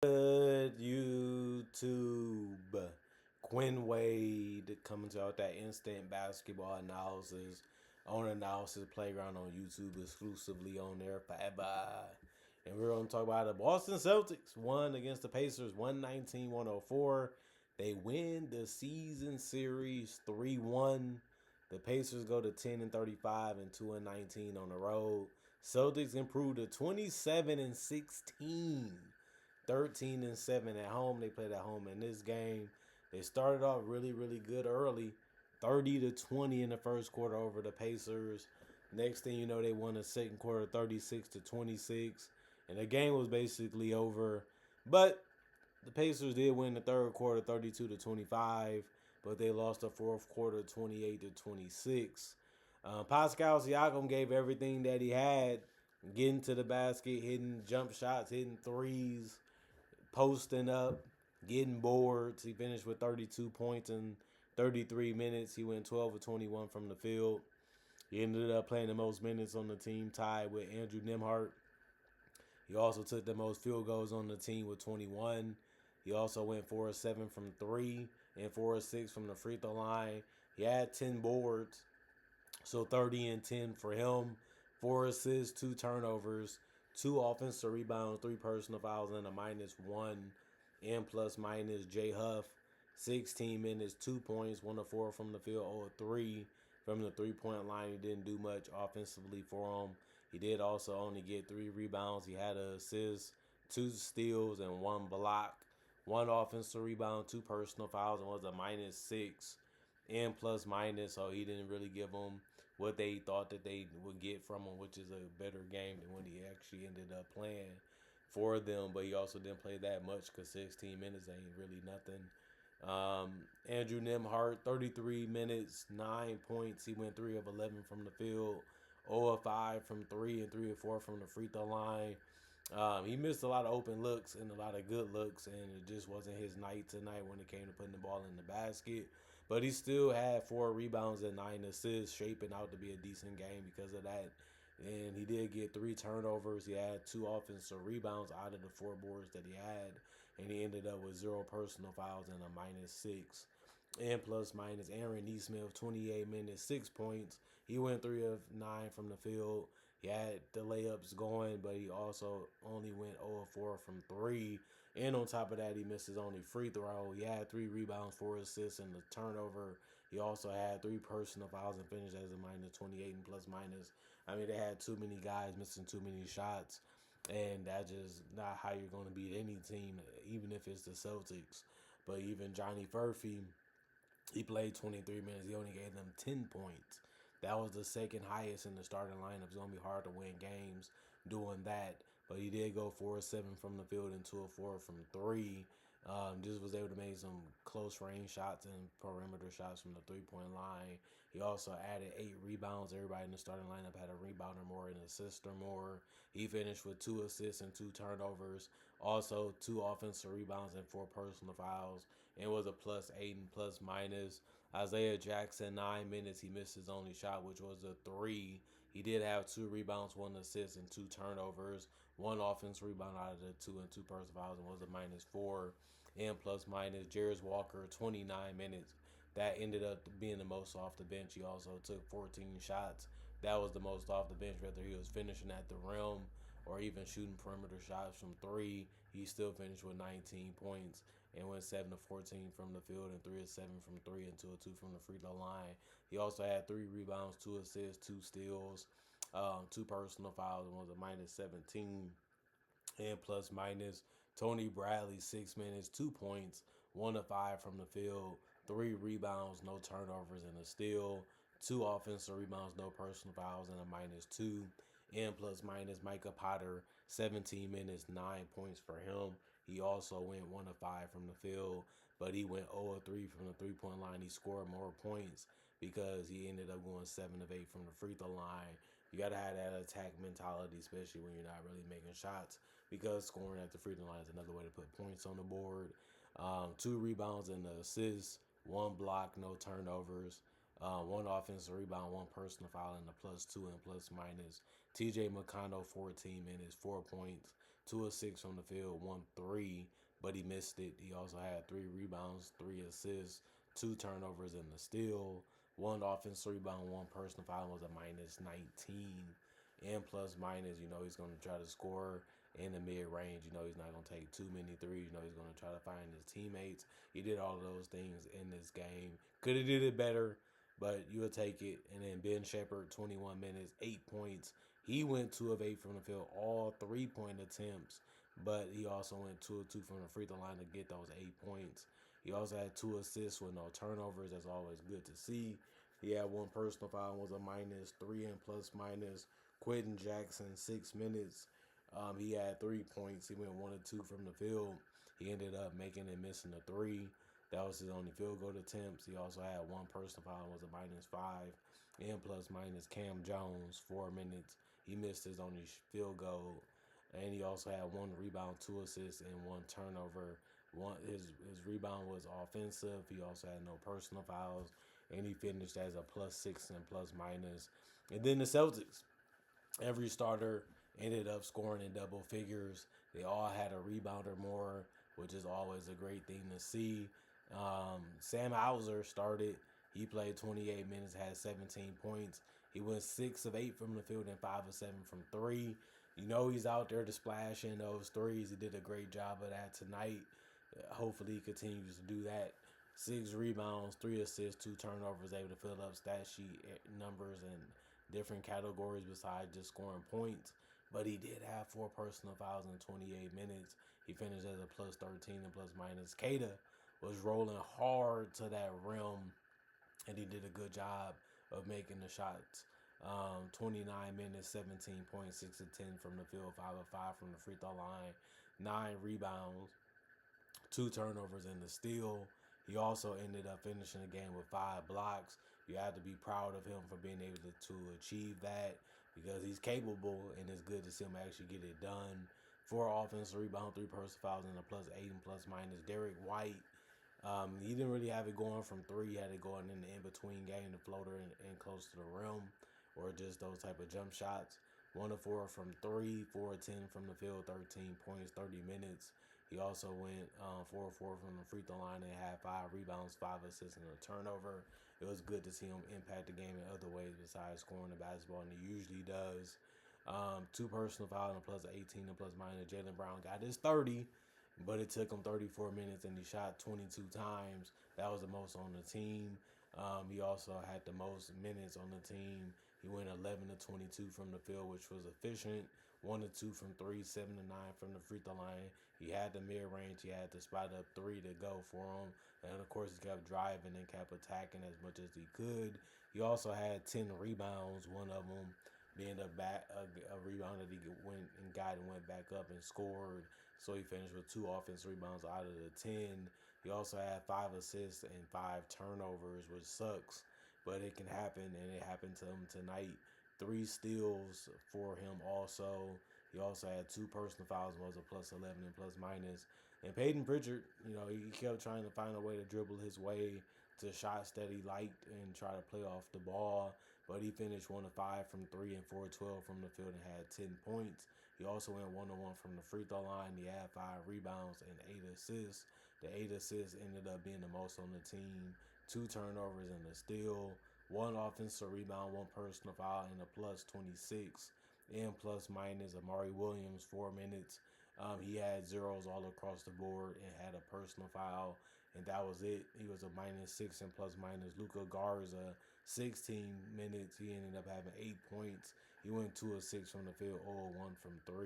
Good YouTube. Quinn Wade coming to out that instant basketball analysis on Analysis Playground on YouTube, exclusively on there forever. And we're going to talk about the Boston Celtics won against the Pacers 119-104. They win the season series 3-1. The Pacers go to 10-35 and 2-19 on the road. Celtics improved to 27-16. 13-7 at home. They played at home in this game. They started off really, really good early, 30-20 in the first quarter over the Pacers. Next thing you know, they won the second quarter, 36-26, and the game was basically over. But the Pacers did win the third quarter, 32-25, but they lost the fourth quarter, 28-26. Pascal Siakam gave everything that he had, getting to the basket, hitting jump shots, hitting threes, posting up, getting boards. He finished with 32 points in 33 minutes. He went 12 of 21 from the field. He ended up playing the most minutes on the team, tied with Andrew Nembhard. He also took the most field goals on the team with 21. He also went 4 of 7 from 3 and 4 of 6 from the free throw line. He had 10 boards, so 30 and 10 for him. 4 assists, 2 turnovers, 2 offensive rebounds, 3 personal fouls, and a -1. And plus minus Jay Huff, 16 minutes, 2 points, 1 of 4 from the field, 0 of 3 from the three-point line. He didn't do much offensively for him. He did also only get 3 rebounds. He had an assist, 2 steals, and 1 block. 1 offensive rebound, 2 personal fouls, and was a -6 and plus minus. So he didn't really give them what they thought that they would get from him, which is a better game than what he actually ended up playing for them. But he also didn't play that much because 16 minutes ain't really nothing. Andrew Nembhard, 33 minutes, 9 points. He went 3 of 11 from the field, 0 of 5 from 3, and 3 of 4 from the free throw line. He missed a lot of open looks and a lot of good looks, and it just wasn't his night tonight when it came to putting the ball in the basket. But he still had 4 rebounds and 9 assists, shaping out to be a decent game because of that. And he did get 3 turnovers. He had 2 offensive rebounds out of the 4 boards that he had. And he ended up with 0 personal fouls and a -6. And plus minus Aaron Neesmith, 28 minutes, 6 points. He went 3 of 9 from the field. He had the layups going, but he also only went 0 of 4 from 3. And on top of that, he missed his only free throw. He had 3 rebounds, 4 assists, and the turnover. He also had 3 personal fouls and finished as a -28 and plus minus. I mean, they had too many guys missing too many shots. And that's just not how you're going to beat any team, even if it's the Celtics. But even Johnny Furphy, he played 23 minutes. He only gave them 10 points. That was the second highest in the starting lineup. It's going to be hard to win games doing that. But he did go 4 of 7 from the field and 2 of 4 from 3. Just was able to make some close range shots and perimeter shots from the three-point line. He also added 8 rebounds. Everybody in the starting lineup had a rebound or more and an assist or more. He finished with 2 assists and 2 turnovers. Also, 2 offensive rebounds and 4 personal fouls. And was a +8 and plus minus. Isaiah Jackson, 9 minutes. He missed his only shot, which was a 3. He did have 2 rebounds, 1 assist, and 2 turnovers. 1 offensive rebound out of the 2 and 2 personal fouls, and was a -4. And plus minus Jarius Walker, 29 minutes. That ended up being the most off the bench. He also took 14 shots. That was the most off the bench, whether he was finishing at the rim or even shooting perimeter shots from 3. He still finished with 19 points and went 7 of 14 from the field and 3 of 7 from 3 and 2 of 2 from the free throw line. He also had 3 rebounds, 2 assists, 2 steals, 2 personal fouls, and was a -17. And plus minus Tony Bradley, 6 minutes, 2 points, 1 of 5 from the field, 3 rebounds, no turnovers, and a steal. 2 offensive rebounds, no personal fouls, and a -2. And plus minus Micah Potter, 17 minutes, 9 points for him. He also went 1 of 5 from the field, but he went 0 of 3 from the three-point line. He scored more points because he ended up going 7 of 8 from the free throw line. You got to have that attack mentality, especially when you're not really making shots, because scoring at the free throw line is another way to put points on the board. 2 rebounds and an assist, 1 block, no turnovers. 1 offensive rebound, 1 personal foul, and a +2 and plus minus. TJ McConnell, 14 minutes, 4 points, 2 of 6 from the field, 1 3, but he missed it. He also had 3 rebounds, 3 assists, 2 turnovers, and a steal. 1 offensive rebound, 1 personal foul was a minus 19. And plus minus, he's going to try to score in the mid range. He's not going to take too many threes. He's going to try to find his teammates. He did all of those things in this game. Could have did it better, but you'll take it. And then Ben Shepherd, 21 minutes, 8 points. He went 2 of 8 from the field, all 3-point attempts, but he also went 2 of 2 from the free throw line to get those 8 points. He also had 2 assists with no turnovers. That's always good to see. He had 1 personal foul, was a minus, 3 and plus minus. Quentin Jackson, 6 minutes. He had 3 points. He went 1 of 2 from the field. He ended up making and missing a 3. That was his only field goal attempts. He also had 1 personal foul, was a minus 5. And plus minus Cam Jones, 4 minutes. He missed his only field goal. And he also had 1 rebound, 2 assists, and 1 turnover. His rebound was offensive. He also had no personal fouls. And he finished as a plus 6 and plus minus. And then the Celtics. Every starter ended up scoring in double figures. They all had a rebound or more, which is always a great thing to see. Sam Hauser started. He played 28 minutes, had 17 points. He went 6 of 8 from the field and 5 of 7 from 3. He's out there to splash in those threes. He did a great job of that tonight. Hopefully he continues to do that. 6 rebounds, 3 assists, 2 turnovers, able to fill up stat sheet numbers and different categories besides just scoring points. But he did have 4 personal fouls in 28 minutes. He finished as a plus 13 and plus minus. Kada was rolling hard to that rim, and he did a good job of making the shots. 29 minutes, 17 points, 6 of 10 from the field, 5 of 5 from the free throw line, 9 rebounds, 2 turnovers, and the steal. He also ended up finishing the game with 5 blocks. You have to be proud of him for being able to achieve that because he's capable, and it's good to see him actually get it done. 4 offensive rebounds, 3 personal fouls, and a plus 8 and plus minus. Derek White, he didn't really have it going from 3. He had it going in the in-between game, the floater and close to the rim, or just those type of jump shots. 1 of 4 from 3, 4 of 10 from the field, 13 points, 30 minutes. He also went 4 of 4 from the free throw line and had 5 rebounds, 5 assists, and a turnover. It was good to see him impact the game in other ways besides scoring the basketball, and he usually does. 2 personal fouls and a plus 18 and plus minus. Jaylen Brown got his 30, but it took him 34 minutes, and he shot 22 times. That was the most on the team. He also had the most minutes on the team. He went 11 to 22 from the field, which was efficient. 1 to 2 from 3, 7 to 9 from the free throw line. He had the mid range. He had the spot up 3 to go for him. And of course, he kept driving and kept attacking as much as he could. He also had 10 rebounds, one of them being a rebound that he went and got and went back up and scored. So he finished with 2 offensive rebounds out of the 10. He also had 5 assists and 5 turnovers, which sucks, but it can happen, and it happened to him tonight. 3 steals for him also. He also had 2 personal fouls, was a plus 11 and plus minus. And Peyton Pritchard, he kept trying to find a way to dribble his way to shots that he liked and try to play off the ball. But he finished 1 of 5 from 3 and 4 of 12 from the field and had 10 points. He also went 1 of 1 from the free throw line. He had 5 rebounds and 8 assists. The 8 assists ended up being the most on the team. 2 turnovers and a steal. 1 offensive rebound, 1 personal foul, and a plus 26. And plus minus. Amari Williams, 4 minutes. He had zeros all across the board and had a personal foul, and that was it. He was a minus 6 and plus minus. Luka Garza, 16 minutes. He ended up having 8 points. He went 2 of 6 from the field, 0 of 1 from 3,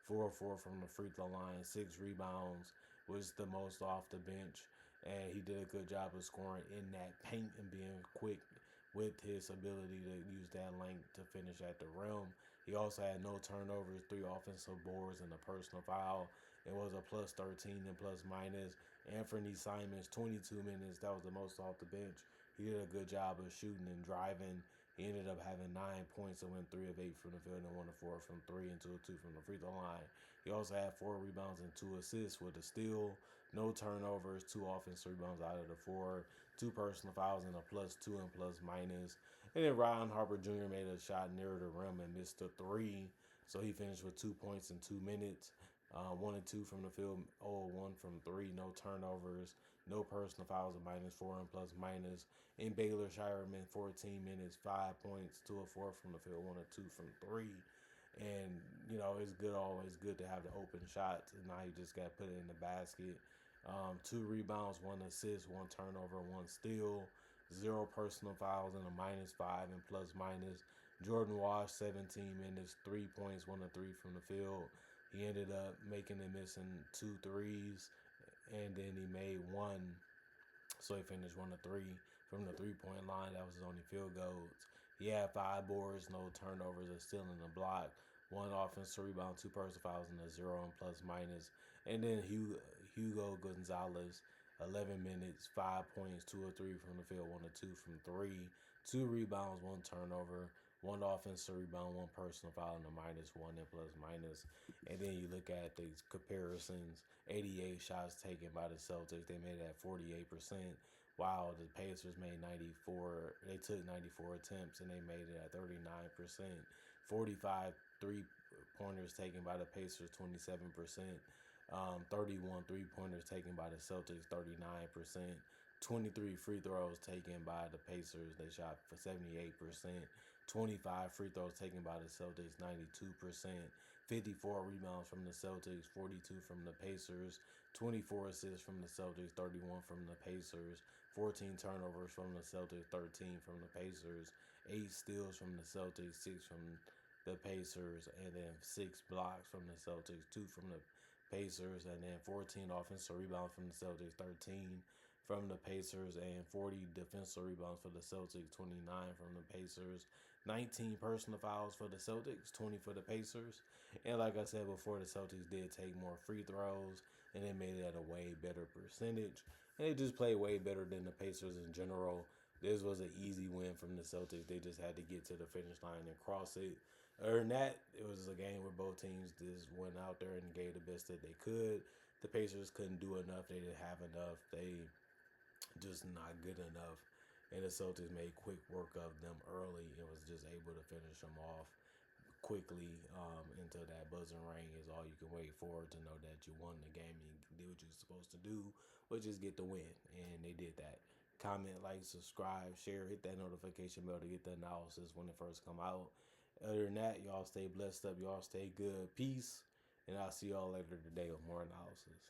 4 of 4 from the free throw line, 6 rebounds, was the most off the bench. And he did a good job of scoring in that paint and being quick with his ability to use that length to finish at the rim. He also had no turnovers, 3 offensive boards, and a personal foul. It was a plus 13 and plus minus. Anthony Simons, 22 minutes. That was the most off the bench. He did a good job of shooting and driving. He ended up having 9 points and went 3 of 8 from the field and 1 of 4 from 3 and 2 of 2 from the free throw line. He also had 4 rebounds and 2 assists with a steal. No turnovers, 2 offensive rebounds out of the 4, 2 personal fouls, and a plus 2 and plus minus. And then Ron Harper Jr. made a shot near the rim and missed a 3. So he finished with 2 points in 2 minutes. 1 and 2 from the field, 0 1 from three, no turnovers, no personal fouls, a -4 and plus minus. In Baylor Shireman, 14 minutes, 5 points, 2 of 4 from the field, 1 and 2 from three. And, it's good, always good to have the open shots. And now he just got to put it in the basket. 2 rebounds, 1 assist, 1 turnover, 1 steal, 0 personal fouls, and a -5 and plus minus. Jordan Wash, 17 minutes, 3 points, 1 of 3 from the field. He ended up making and missing two threes, and then he made one. So he finished 1 of 3 from the 3 point line. That was his only field goals. He had 5 boards, no turnovers, a steal and a block, 1 offensive rebound, 2 personal fouls, and a 0 and plus minus. And then Hugo Gonzalez, 11 minutes, 5 points, 2 of 3 from the field, 1 of 2 from three, 2 rebounds, 1 turnover, 1 offensive rebound, 1 personal foul, and a -1 and plus minus. And then you look at the comparisons: 88 shots taken by the Celtics, they made it at 48%. While the Pacers made 94, they took 94 attempts and they made it at 39%. 45 3 pointers taken by the Pacers, 27%. 31 3 pointers taken by the Celtics, 39%. 23 free throws taken by the Pacers, they shot for 78%. 25 free throws taken by the Celtics, 92%. 54 rebounds from the Celtics, 42 from the Pacers. 24 assists from the Celtics, 31 from the Pacers. 14 turnovers from the Celtics, 13 from the Pacers. 8 steals from the Celtics, 6 from the Pacers. And then 6 blocks from the Celtics, 2 from the Pacers. And then 14 offensive rebounds from the Celtics, 13 from the Pacers, and 40 defensive rebounds for the Celtics, 29 from the Pacers. 19 personal fouls for the Celtics, 20 for the Pacers. And like I said before, the Celtics did take more free throws, and they made it at a way better percentage. And they just played way better than the Pacers in general. This was an easy win from the Celtics. They just had to get to the finish line and cross it. Other than that, it was a game where both teams just went out there and gave the best that they could. The Pacers couldn't do enough. They didn't have enough. They just not good enough. And the Celtics made quick work of them early and was just able to finish them off quickly until that buzzing ring is all you can wait for to know that you won the game and did what you're supposed to do, which is get the win. And they did that. Comment, like, subscribe, share, hit that notification bell to get the analysis when it first come out. Other than that, y'all stay blessed up. Y'all stay good. Peace. And I'll see y'all later today with more analysis.